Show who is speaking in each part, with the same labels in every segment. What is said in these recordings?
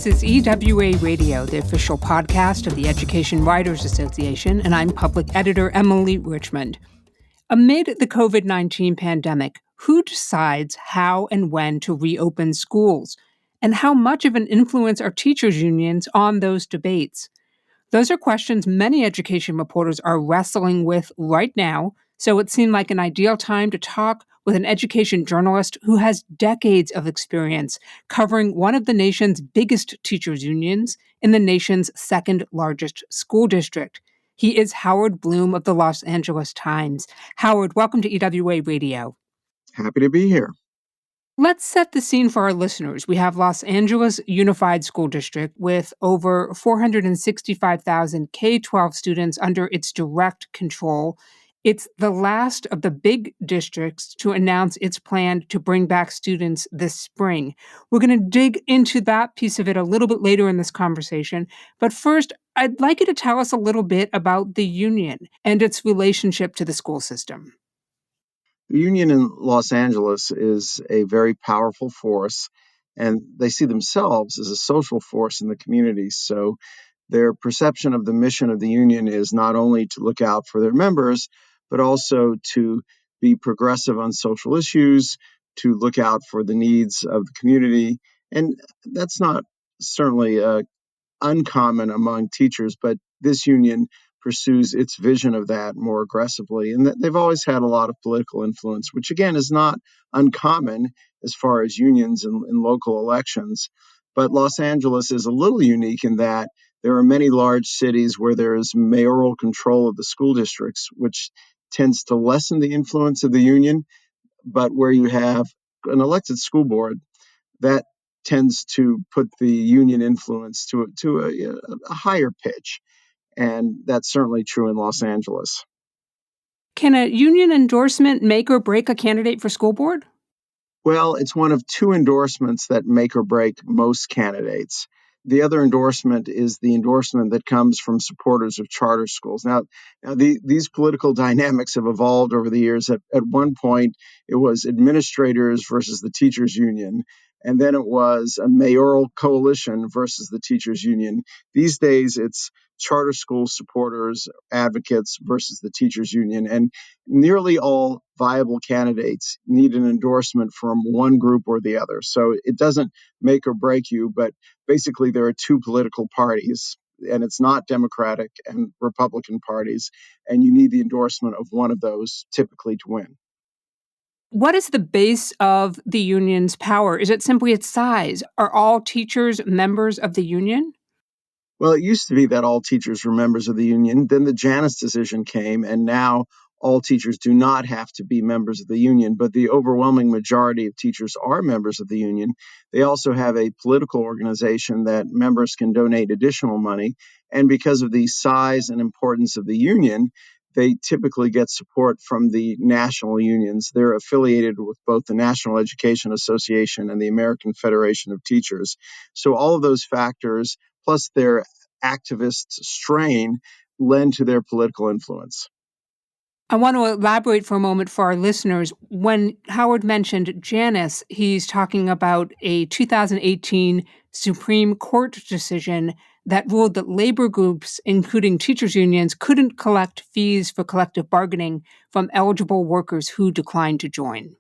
Speaker 1: This is EWA Radio, the official podcast of the Education Writers Association, and I'm public editor Emily Richmond. Amid the COVID-19 pandemic, who decides how and when to reopen schools? And how much of an influence are teachers' unions on those debates? Those are questions many education reporters are wrestling with right now, so it seemed like an ideal time to talk with an education journalist who has decades of experience covering one of the nation's biggest teachers' unions in the nation's second largest school district. He is Howard Blume of the Los Angeles Times. Howard, welcome to EWA Radio.
Speaker 2: Happy to be here.
Speaker 1: Let's set the scene for our listeners. We have Los Angeles Unified School District with over 465,000 K-12 students under its direct control. It's the last of the big districts to announce its plan to bring back students this spring. We're going to dig into that piece of it a little bit later in this conversation. But first, I'd like you to tell us a little bit about the union and its relationship to the school system.
Speaker 2: The union in Los Angeles is a very powerful force, and they see themselves as a social force in the community. So their perception of the mission of the union is not only to look out for their members, but also to be progressive on social issues, to look out for the needs of the community. And that's not certainly uncommon among teachers, but this union pursues its vision of that more aggressively. And they've always had a lot of political influence, which again is not uncommon as far as unions in local elections. But Los Angeles is a little unique in that there are many large cities where there is mayoral control of the school districts, which tends to lessen the influence of the union, but where you have an elected school board, that tends to put the union influence to a higher pitch. And that's certainly true in Los Angeles.
Speaker 1: Can a union endorsement make or break a candidate for school board?
Speaker 2: Well, it's one of two endorsements that make or break most candidates. The other endorsement is the endorsement that comes from supporters of charter schools. Now these political dynamics have evolved over the years. At one point, it was administrators versus the teachers union, and then it was a mayoral coalition versus the teachers union. These days, it's charter school supporters, advocates versus the teachers union, and nearly all viable candidates need an endorsement from one group or the other. So it doesn't make or break you, but basically there are two political parties, and it's not Democratic and Republican parties, and you need the endorsement of one of those typically to win.
Speaker 1: What is the base of the union's power? Is it simply its size? Are all teachers members of the union?
Speaker 2: Well, it used to be that all teachers were members of the union. Then the Janus decision came, and now all teachers do not have to be members of the union, but the overwhelming majority of teachers are members of the union. They also have a political organization that members can donate additional money. And because of the size and importance of the union, they typically get support from the national unions. They're affiliated with both the National Education Association and the American Federation of Teachers. So all of those factors, plus their activist strain, lend to their political influence.
Speaker 1: I want to elaborate for a moment for our listeners. When Howard mentioned Janus, he's talking about a 2018 Supreme Court decision that ruled that labor groups, including teachers' unions, couldn't collect fees for collective bargaining from eligible workers who declined to join.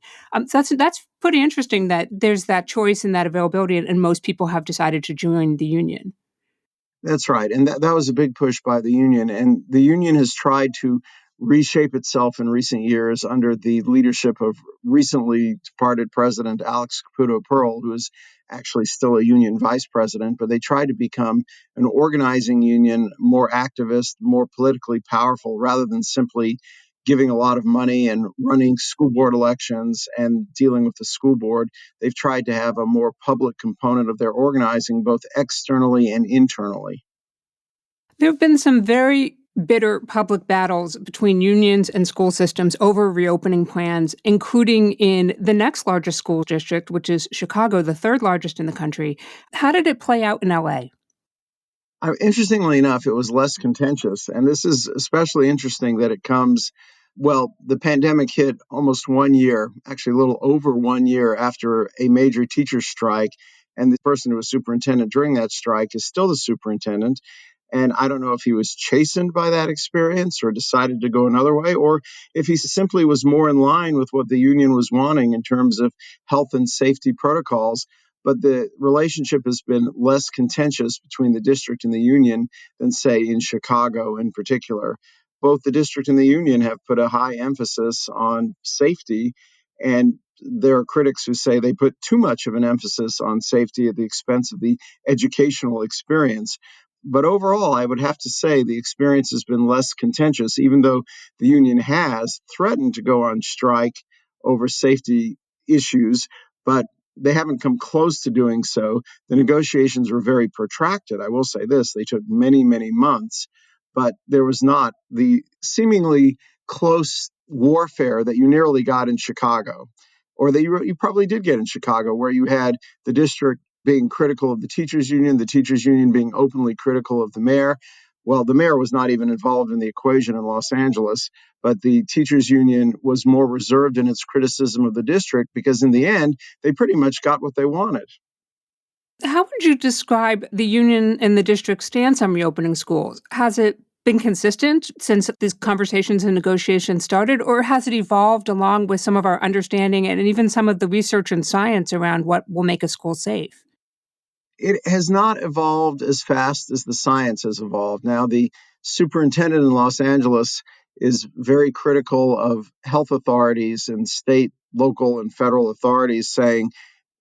Speaker 1: So that's pretty interesting that there's that choice and that availability, and most people have decided to join the union.
Speaker 2: That's right. And that was a big push by the union. And the union has tried to reshape itself in recent years under the leadership of recently departed President Alex Caputo Pearl, who is actually still a union vice president. But they tried to become an organizing union, more activist, more politically powerful, rather than simply giving a lot of money and running school board elections and dealing with the school board. They've tried to have a more public component of their organizing, both externally and internally.
Speaker 1: There have been some very bitter public battles between unions and school systems over reopening plans, including in the next largest school district, which is Chicago, the third largest in the country. How did it play out in LA?
Speaker 2: Interestingly enough, it was less contentious. And this is especially interesting that it comes, the pandemic hit almost 1 year, actually a little over 1 year after a major teacher strike. And the person who was superintendent during that strike is still the superintendent. And I don't know if he was chastened by that experience or decided to go another way, or if he simply was more in line with what the union was wanting in terms of health and safety protocols. But the relationship has been less contentious between the district and the union than, say, in Chicago in particular. Both the district and the union have put a high emphasis on safety, and there are critics who say they put too much of an emphasis on safety at the expense of the educational experience. But overall, I would have to say the experience has been less contentious, even though the union has threatened to go on strike over safety issues, but they haven't come close to doing so. The negotiations were very protracted. I will say this, they took many, many months, but there was not the seemingly close warfare that you nearly got in Chicago, or that you probably did get in Chicago, where you had the district being critical of the teachers union being openly critical of the mayor. Well, the mayor was not even involved in the equation in Los Angeles, but the teachers union was more reserved in its criticism of the district because in the end, they pretty much got what they wanted.
Speaker 1: How would you describe the union and the district's stance on reopening schools? Has it been consistent since these conversations and negotiations started, or has it evolved along with some of our understanding and even some of the research and science around what will make a school safe?
Speaker 2: It has not evolved as fast as the science has evolved. Now, the superintendent in Los Angeles is very critical of health authorities and state, local, and federal authorities saying,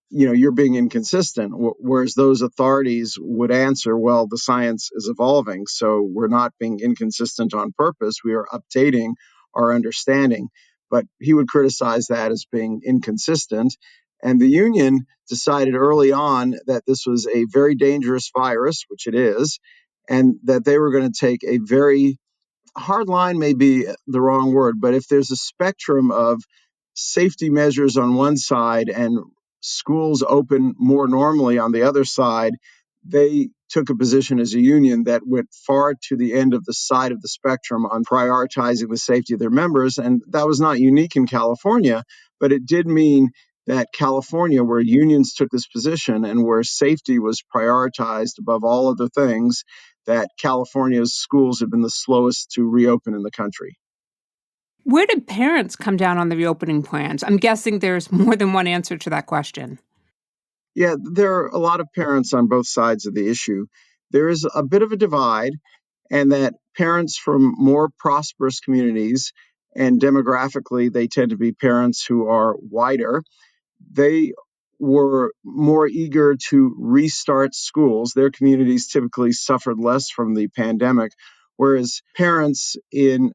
Speaker 2: you're being inconsistent. Whereas those authorities would answer, well, the science is evolving, so we're not being inconsistent on purpose. We are updating our understanding. But he would criticize that as being inconsistent. And the union decided early on that this was a very dangerous virus, which it is, and that they were going to take a very hard line may be the wrong word, but if there's a spectrum of safety measures on one side and schools open more normally on the other side, they took a position as a union that went far to the end of the side of the spectrum on prioritizing the safety of their members. And that was not unique in California, but it did mean that California, where unions took this position and where safety was prioritized above all other things, that California's schools have been the slowest to reopen in the country.
Speaker 1: Where did parents come down on the reopening plans? I'm guessing there's more than one answer to that question.
Speaker 2: Yeah, there are a lot of parents on both sides of the issue. There is a bit of a divide, and that parents from more prosperous communities, and demographically, they tend to be parents who are whiter, they were more eager to restart schools. Their communities typically suffered less from the pandemic, whereas parents in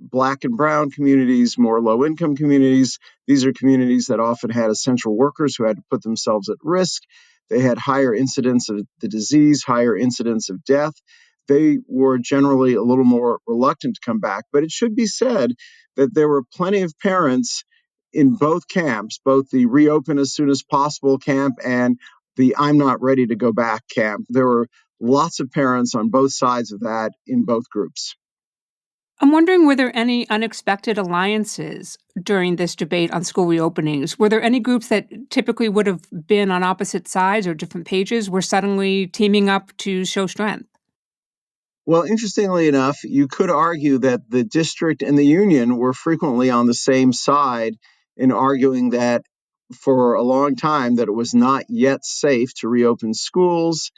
Speaker 2: Black and brown communities, more low income communities. These are communities that often had essential workers who had to put themselves at risk. They had higher incidence of the disease, higher incidence of death. They were generally a little more reluctant to come back. But it should be said that there were plenty of parents in both camps, both the reopen as soon as possible camp and the I'm not ready to go back camp. There were lots of parents on both sides of that in both groups.
Speaker 1: I'm wondering, were there any unexpected alliances during this debate on school reopenings? Were there any groups that typically would have been on opposite sides or different pages were suddenly teaming up to show strength?
Speaker 2: Well, interestingly enough, you could argue that the district and the union were frequently on the same side in arguing that for a long time that it was not yet safe to reopen schools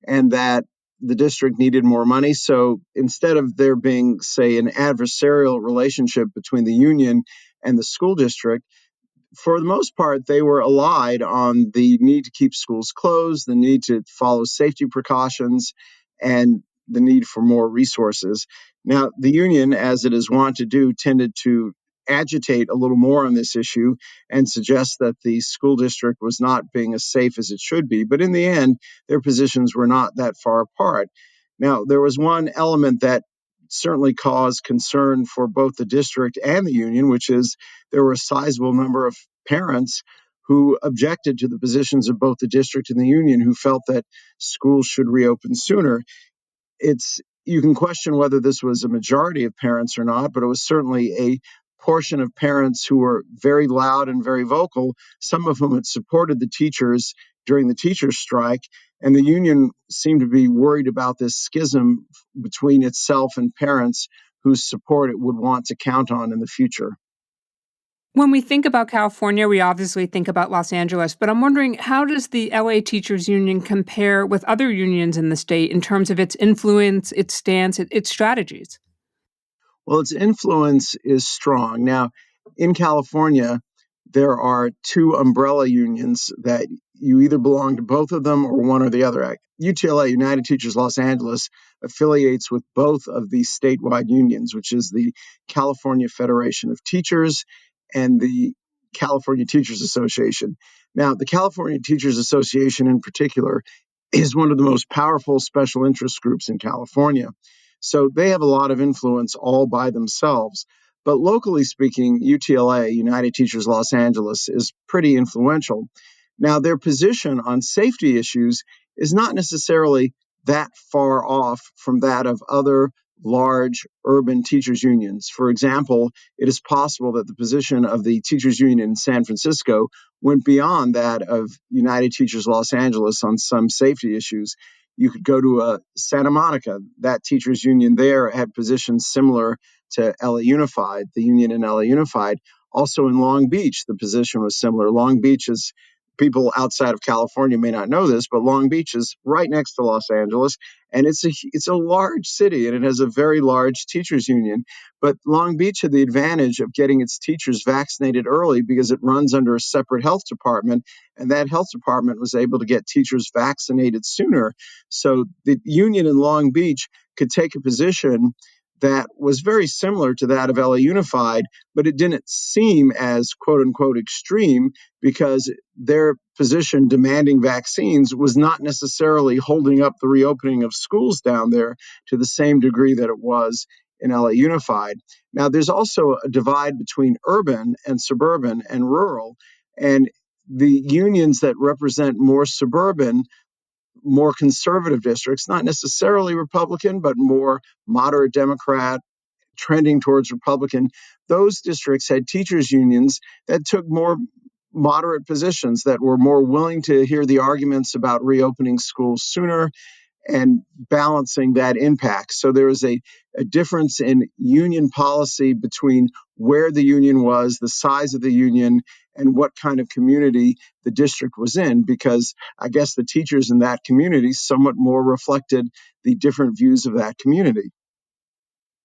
Speaker 2: and that the district needed more money. So instead of there being, say, an adversarial relationship between the union and the school district, for the most part, they were allied on the need to keep schools closed, the need to follow safety precautions, and the need for more resources. Now, the union, as it is wont to do, tended to agitate a little more on this issue and suggest that the school district was not being as safe as it should be. But in the end, their positions were not that far apart. Now, there was one element that certainly caused concern for both the district and the union, which is there were a sizable number of parents who objected to the positions of both the district and the union, who felt that schools should reopen sooner. You can question whether this was a majority of parents or not, but it was certainly a portion of parents who were very loud and very vocal, some of whom had supported the teachers during the teachers' strike. And the union seemed to be worried about this schism between itself and parents whose support it would want to count on in the future.
Speaker 1: When we think about California, we obviously think about Los Angeles, but I'm wondering, how does the LA Teachers Union compare with other unions in the state in terms of its influence, its stance, its strategies?
Speaker 2: Well, its influence is strong. Now, in California, there are two umbrella unions that you either belong to both of them or one or the other. UTLA, United Teachers Los Angeles, affiliates with both of these statewide unions, which is the California Federation of Teachers and the California Teachers Association. Now, the California Teachers Association in particular is one of the most powerful special interest groups in California. So they have a lot of influence all by themselves. But locally speaking, UTLA, United Teachers Los Angeles, is pretty influential. Now, their position on safety issues is not necessarily that far off from that of other large urban teachers unions. For example, it is possible that the position of the teachers union in San Francisco went beyond that of United Teachers Los Angeles on some safety issues. You could go to Santa Monica. That teachers union there had positions similar to LA Unified, the union in LA Unified. Also in Long Beach, the position was similar. Long Beach is, people outside of California may not know this, but Long Beach is right next to Los Angeles, and it's a large city, and it has a very large teachers union. But Long Beach had the advantage of getting its teachers vaccinated early because it runs under a separate health department, and that health department was able to get teachers vaccinated sooner. So the union in Long Beach could take a position that was very similar to that of LA Unified, but it didn't seem as quote unquote extreme because their position demanding vaccines was not necessarily holding up the reopening of schools down there to the same degree that it was in LA Unified. Now, there's also a divide between urban and suburban and rural, and the unions that represent more suburban, more conservative districts, not necessarily Republican, but more moderate Democrat, trending towards Republican, those districts had teachers' unions that took more moderate positions, that were more willing to hear the arguments about reopening schools sooner and balancing that impact. So there was a difference in union policy between where the union was, the size of the union, and what kind of community the district was in, because I guess the teachers in that community somewhat more reflected the different views of that community.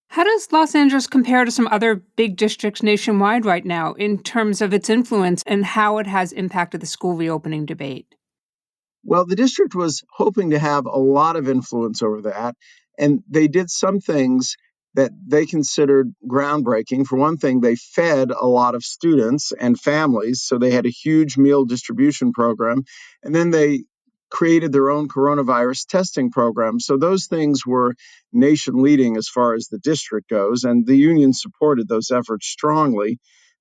Speaker 1: How does Los Angeles compare to some other big districts nationwide right now in terms of its influence and how it has impacted the school reopening debate?
Speaker 2: Well, the district was hoping to have a lot of influence over that, and they did some things that they considered groundbreaking. For one thing, they fed a lot of students and families, so they had a huge meal distribution program, and then they created their own coronavirus testing program. So those things were nation leading as far as the district goes, and the union supported those efforts strongly.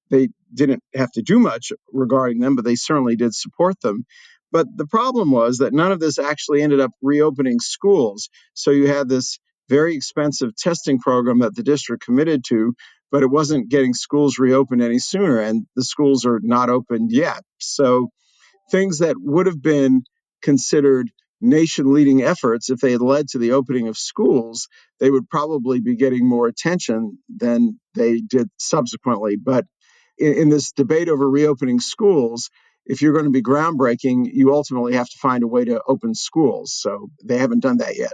Speaker 2: They didn't have to do much regarding them, but they certainly did support them. But the problem was that none of this actually ended up reopening schools. So you had this very expensive testing program that the district committed to, but it wasn't getting schools reopened any sooner, and the schools are not opened yet. So things that would have been considered nation leading efforts, if they had led to the opening of schools, they would probably be getting more attention than they did subsequently. But in this debate over reopening schools, if you're going to be groundbreaking, you ultimately have to find a way to open schools. So they haven't done that yet.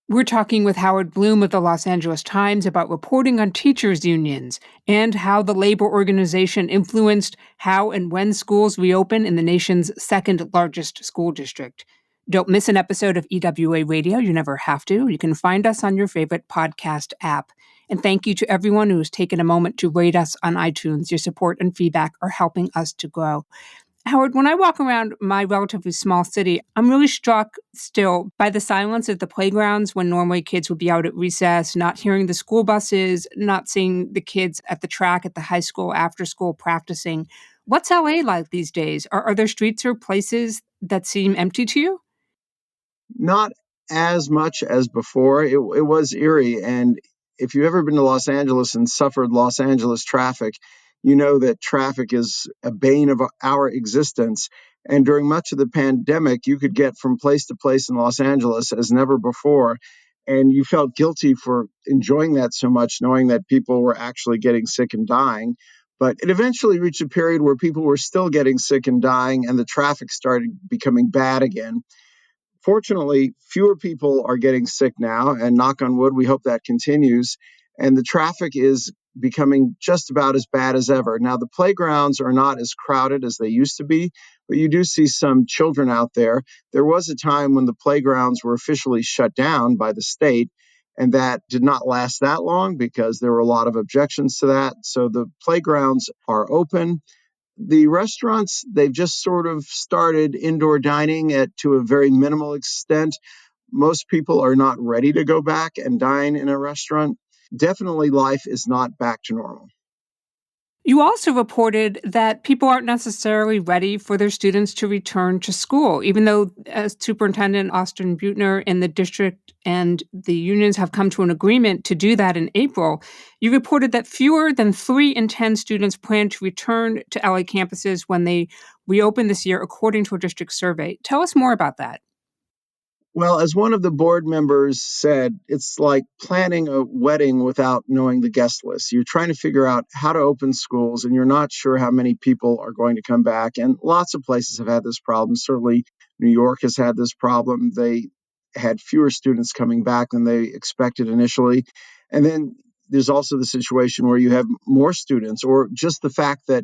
Speaker 1: We're talking with Howard Blume of the Los Angeles Times about reporting on teachers' unions and how the labor organization influenced how and when schools reopen in the nation's second largest school district. Don't miss an episode of EWA Radio. You never have to. You can find us on your favorite podcast app. And thank you to everyone who has taken a moment to rate us on iTunes. Your support and feedback are helping us to grow. Howard, when I walk around my relatively small city, I'm really struck still by the silence at the playgrounds when normally kids would be out at recess, not hearing the school buses, not seeing the kids at the track at the high school after school practicing. What's LA like these days? Are there streets or places that seem empty to you?
Speaker 2: Not as much as before. It was eerie. And if you've ever been to Los Angeles and suffered Los Angeles traffic, you know that traffic is a bane of our existence. And during much of the pandemic, you could get from place to place in Los Angeles as never before. And you felt guilty for enjoying that so much, knowing that people were actually getting sick and dying. But it eventually reached a period where people were still getting sick and dying, and the traffic started becoming bad again. Fortunately, fewer people are getting sick now, and knock on wood, we hope that continues. And the traffic is becoming just about as bad as ever. Now, the playgrounds are not as crowded as they used to be, but you do see some children out there. There was a time when the playgrounds were officially shut down by the state, and that did not last that long because there were a lot of objections to that. So the playgrounds are open. The restaurants, they've just sort of started indoor dining to a very minimal extent. Most people are not ready to go back and dine in a restaurant. Definitely, life is not back to normal.
Speaker 1: You also reported that people aren't necessarily ready for their students to return to school, even though Superintendent Austin Butner and the district and the unions have come to an agreement to do that in April. You reported that fewer than 3 in 10 students plan to return to LA campuses when they reopen this year, according to a district survey. Tell us more about that.
Speaker 2: Well, as one of the board members said, it's like planning a wedding without knowing the guest list. You're trying to figure out how to open schools, and you're not sure how many people are going to come back. And lots of places have had this problem. Certainly, New York has had this problem. They had fewer students coming back than they expected initially. And then there's also the situation where you have more students, or just the fact that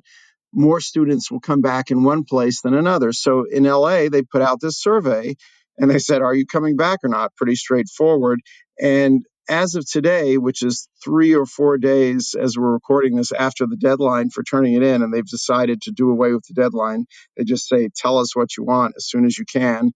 Speaker 2: more students will come back in one place than another. So in LA, they put out this survey and they said, are you coming back or not? Pretty straightforward. And as of today, which is 3 or 4 days as we're recording this after the deadline for turning it in, and they've decided to do away with the deadline, they just say, tell us what you want as soon as you can.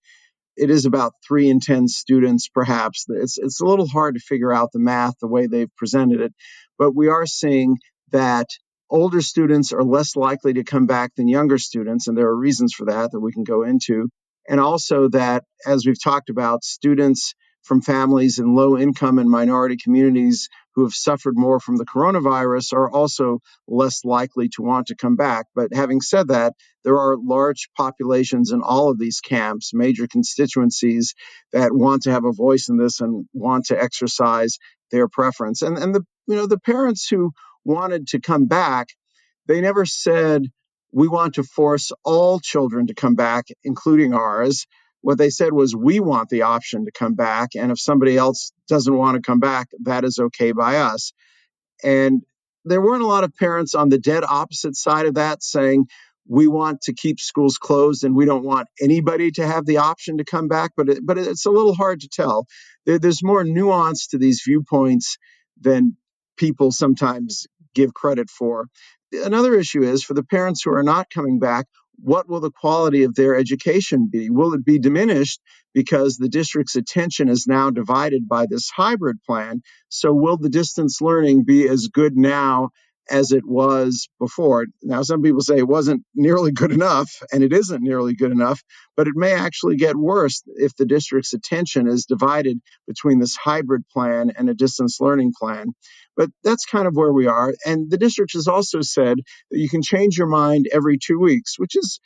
Speaker 2: It is about 3 in 10 students, perhaps. It's a little hard to figure out the math the way they've presented it, but we are seeing that older students are less likely to come back than younger students, and there are reasons for that we can go into. And also that, as we've talked about, students from families in low income and minority communities who have suffered more from the coronavirus are also less likely to want to come back. But having said that, there are large populations in all of these camps, major constituencies that want to have a voice in this and want to exercise their preference. And the parents who wanted to come back, they never said we want to force all children to come back, including ours. What they said was we want the option to come back, and if somebody else doesn't want to come back, that is okay by us. And there weren't a lot of parents on the dead opposite side of that saying, we want to keep schools closed and we don't want anybody to have the option to come back. But it's a little hard to tell. There's more nuance to these viewpoints than people sometimes give credit for. Another issue is for the parents who are not coming back, what will the quality of their education be? Will it be diminished because the district's attention is now divided by this hybrid plan? So will the distance learning be as good now as it was before? Now, some people say it wasn't nearly good enough, and it isn't nearly good enough, but it may actually get worse if the district's attention is divided between this hybrid plan and a distance learning plan. But that's kind of where we are. And the district has also said that you can change your mind every 2 weeks, which is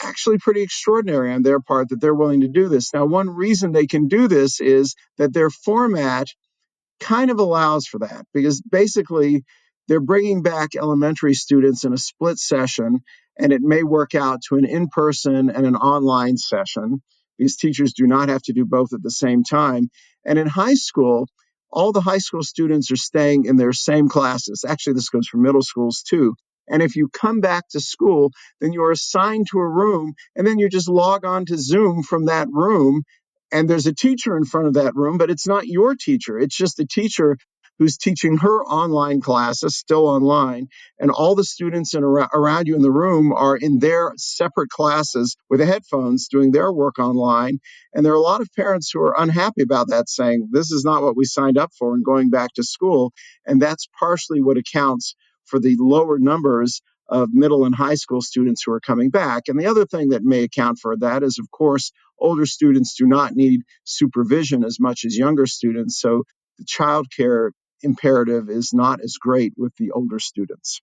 Speaker 2: actually pretty extraordinary on their part that they're willing to do this. Now, one reason they can do this is that their format kind of allows for that because basically they're bringing back elementary students in a split session, and it may work out to an in-person and an online session. These teachers do not have to do both at the same time. And in high school, all the high school students are staying in their same classes. Actually, this goes for middle schools too. And if you come back to school, then you're assigned to a room, and then you just log on to Zoom from that room, and there's a teacher in front of that room, but it's not your teacher. It's just a teacher who's teaching her online classes, still online, and all the students around you in the room are in their separate classes with the headphones doing their work online. And there are a lot of parents who are unhappy about that, saying, this is not what we signed up for and going back to school. And that's partially what accounts for the lower numbers of middle and high school students who are coming back. And the other thing that may account for that is, of course, older students do not need supervision as much as younger students. So the child care imperative is not as great with the older students.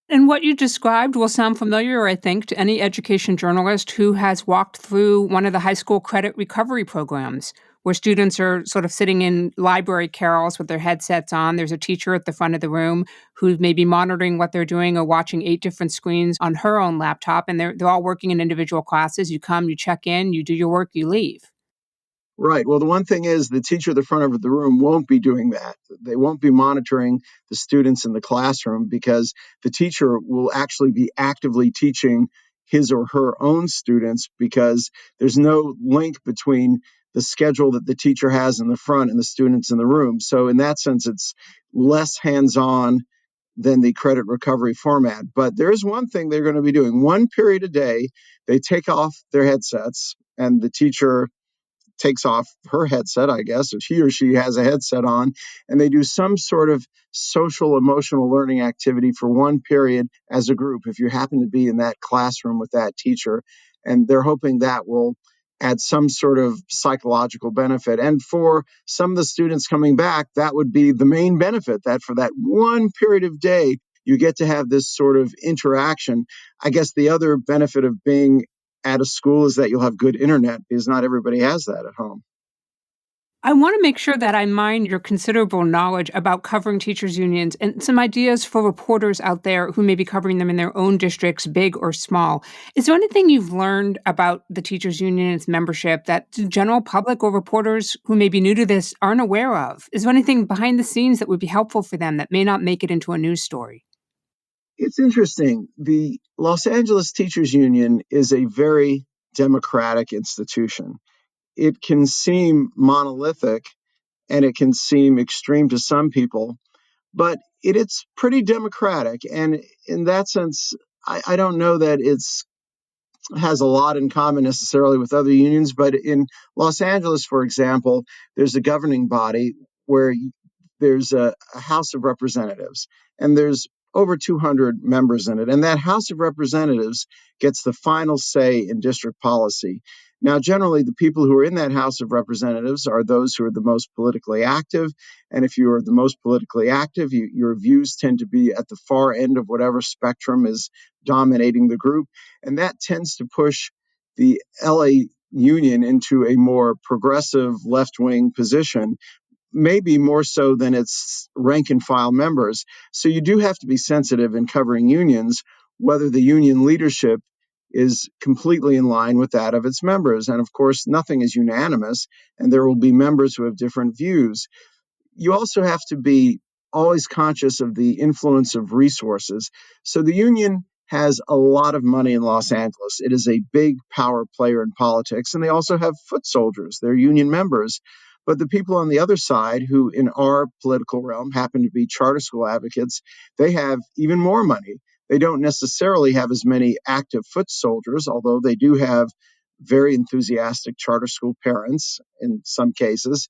Speaker 1: And what you described will sound familiar, I think, to any education journalist who has walked through one of the high school credit recovery programs where students are sort of sitting in library carrels with their headsets on. There's a teacher at the front of the room who may be monitoring what they're doing or watching 8 different screens on her own laptop, and they're all working in individual classes. You come, you check in, you do your work, you leave.
Speaker 2: Right. Well, the one thing is the teacher at the front of the room won't be doing that. They won't be monitoring the students in the classroom because the teacher will actually be actively teaching his or her own students because there's no link between the schedule that the teacher has in the front and the students in the room. So in that sense, it's less hands-on than the credit recovery format. But there is one thing they're going to be doing. One period a day, they take off their headsets and the teacher takes off her headset, I guess, if he or she has a headset on, and they do some sort of social emotional learning activity for one period as a group, if you happen to be in that classroom with that teacher. And they're hoping that will add some sort of psychological benefit. And for some of the students coming back, that would be the main benefit, that for that one period of day, you get to have this sort of interaction. I guess the other benefit of being at a school is that you'll have good internet because not everybody has that at home.
Speaker 1: I want to make sure that I mine your considerable knowledge about covering teachers' unions and some ideas for reporters out there who may be covering them in their own districts, big or small. Is there anything you've learned about the teachers' union and its membership that the general public or reporters who may be new to this aren't aware of? Is there anything behind the scenes that would be helpful for them that may not make it into a news story?
Speaker 2: It's interesting. The Los Angeles Teachers Union is a very democratic institution. It can seem monolithic and it can seem extreme to some people, but it's pretty democratic. And in that sense, I don't know that it's has a lot in common necessarily with other unions, but in Los Angeles, for example, there's a governing body where there's a House of Representatives, and there's over 200 members in it. And that House of Representatives gets the final say in district policy. Now, generally, the people who are in that House of Representatives are those who are the most politically active. And if you are the most politically active, your views tend to be at the far end of whatever spectrum is dominating the group. And that tends to push the LA Union into a more progressive left wing position, maybe more so than its rank and file members. So you do have to be sensitive in covering unions, whether the union leadership is completely in line with that of its members. And of course, nothing is unanimous, and there will be members who have different views. You also have to be always conscious of the influence of resources. So the union has a lot of money in Los Angeles. It is a big power player in politics, and they also have foot soldiers. They're union members. But the people on the other side, who in our political realm happen to be charter school advocates, they have even more money. They don't necessarily have as many active foot soldiers, although they do have very enthusiastic charter school parents in some cases,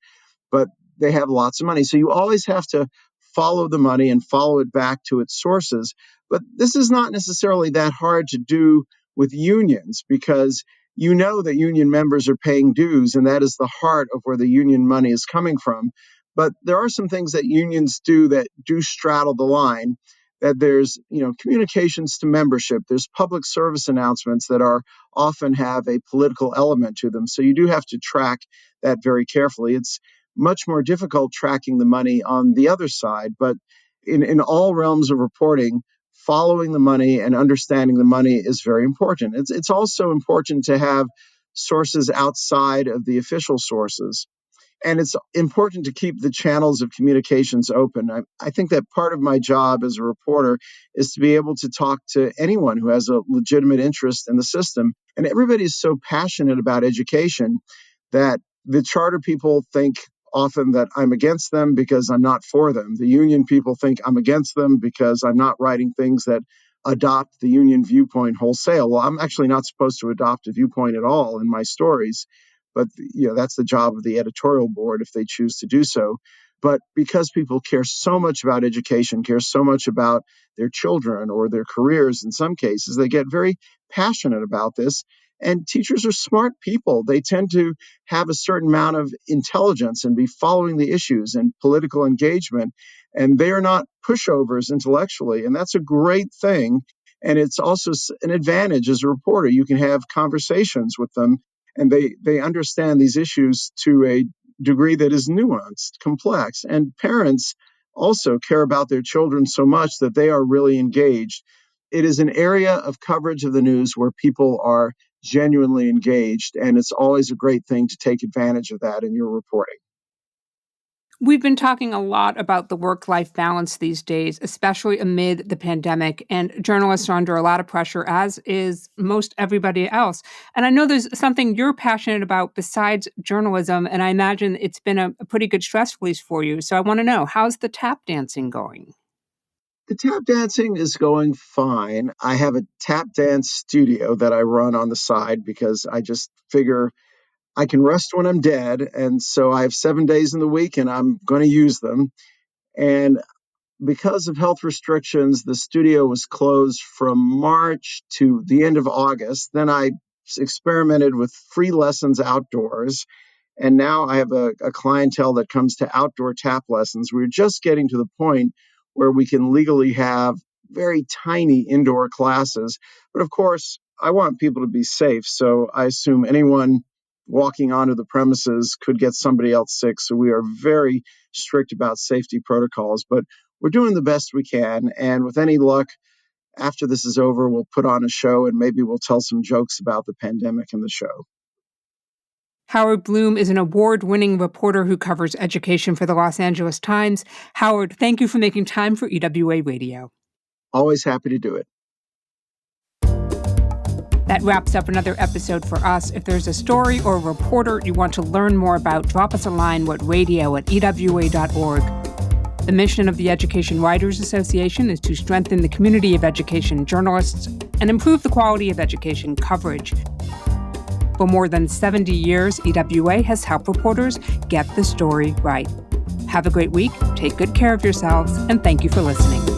Speaker 2: but they have lots of money. So you always have to follow the money and follow it back to its sources. But this is not necessarily that hard to do with unions because you know that union members are paying dues, and that is the heart of where the union money is coming from. But there are some things that unions do that do straddle the line. That there's, communications to membership. There's public service announcements that are often have a political element to them. So you do have to track that very carefully. It's much more difficult tracking the money on the other side. But in all realms of reporting, following the money and understanding the money is very important. It's also important to have sources outside of the official sources. And it's important to keep the channels of communications open. I think that part of my job as a reporter is to be able to talk to anyone who has a legitimate interest in the system. And everybody is so passionate about education that the charter people think often that I'm against them because I'm not for them. The union people think I'm against them because I'm not writing things that adopt the union viewpoint wholesale. Well, I'm actually not supposed to adopt a viewpoint at all in my stories, but that's the job of the editorial board if they choose to do so. But because people care so much about education, care so much about their children or their careers in some cases, they get very passionate about this. And teachers are smart people. They tend to have a certain amount of intelligence and be following the issues and political engagement. And they are not pushovers intellectually. And that's a great thing. And it's also an advantage as a reporter. You can have conversations with them, and they understand these issues to a degree that is nuanced, complex. And parents also care about their children so much that they are really engaged. It is an area of coverage of the news where people are genuinely engaged, and it's always a great thing to take advantage of that in your reporting.
Speaker 1: We've been talking a lot about the work-life balance these days, especially amid the pandemic, and journalists are under a lot of pressure, as is most everybody else. And I know there's something you're passionate about besides journalism, and I imagine it's been a pretty good stress release for you. So I want to know, how's the tap dancing going?
Speaker 2: The tap dancing is going fine. I have a tap dance studio that I run on the side because I just figure I can rest when I'm dead. And so I have 7 days in the week and I'm going to use them. And because of health restrictions, the studio was closed from March to the end of August. Then I experimented with free lessons outdoors. And now I have a clientele that comes to outdoor tap lessons. We're just getting to the point where we can legally have very tiny indoor classes. But of course, I want people to be safe. So I assume anyone walking onto the premises could get somebody else sick. So we are very strict about safety protocols. But we're doing the best we can. And with any luck, after this is over, we'll put on a show and maybe we'll tell some jokes about the pandemic in the show.
Speaker 1: Howard Blume is an award-winning reporter who covers education for the Los Angeles Times. Howard, thank you for making time for EWA Radio.
Speaker 2: Always happy to do it.
Speaker 1: That wraps up another episode for us. If there's a story or a reporter you want to learn more about, drop us a line at radio@ewa.org. The mission of the Education Writers Association is to strengthen the community of education journalists and improve the quality of education coverage. For more than 70 years, EWA has helped reporters get the story right. Have a great week, take good care of yourselves, and thank you for listening.